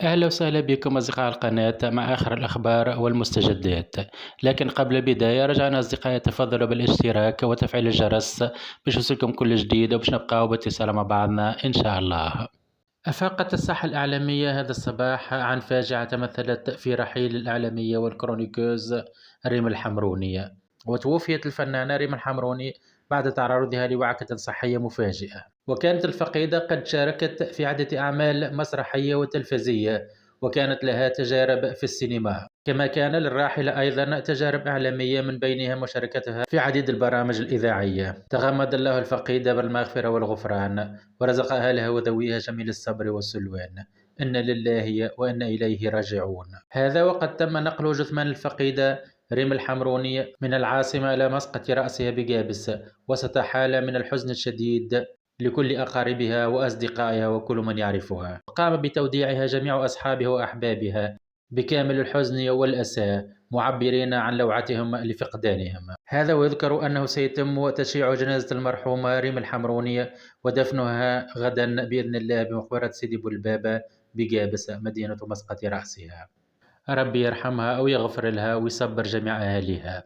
أهلا وسهلا بكم أصدقاء القناة مع آخر الأخبار والمستجدات. لكن قبل البداية رجعنا أصدقائي تفضلوا بالاشتراك وتفعيل الجرس باش يوصلكم كل جديد وباش نبقاو باتصال مع بعضنا إن شاء الله. أفاقت الساحة الإعلامية هذا الصباح عن فاجعة تمثلت في رحيل الإعلامية والكرونيكوز ريم الحمروني. وتوفيت الفنانة ريم الحمروني بعد تعرضها لوعكة صحية مفاجئة، وكانت الفقيدة قد شاركت في عدة أعمال مسرحية وتلفزية، وكانت لها تجارب في السينما، كما كان للراحلة أيضا تجارب إعلامية من بينها مشاركتها في عديد البرامج الإذاعية. تغمد الله الفقيدة بالمغفرة والغفران، ورزق أهلها وذويها جميل الصبر والسلوان. إن لله وإنا إليه راجعون. هذا وقد تم نقل جثمان الفقيدة ريم الحمروني من العاصمة إلى مسقط رأسها بجابس، وسط حالة من الحزن الشديد لكل أقاربها وأصدقائها وكل من يعرفها. قام بتوديعها جميع أصحابها وأحبابها بكامل الحزن والأسى، معبرين عن لوعتهم لفقدانهم. هذا ويذكر أنه سيتم تشييع جنازة المرحومة ريم الحمرونية ودفنها غدا بإذن الله بمقبرة سيدي بولبابة بجابس مدينة مسقط رأسها. ربي يرحمها أو يغفر لها ويصبر جميع أهاليها.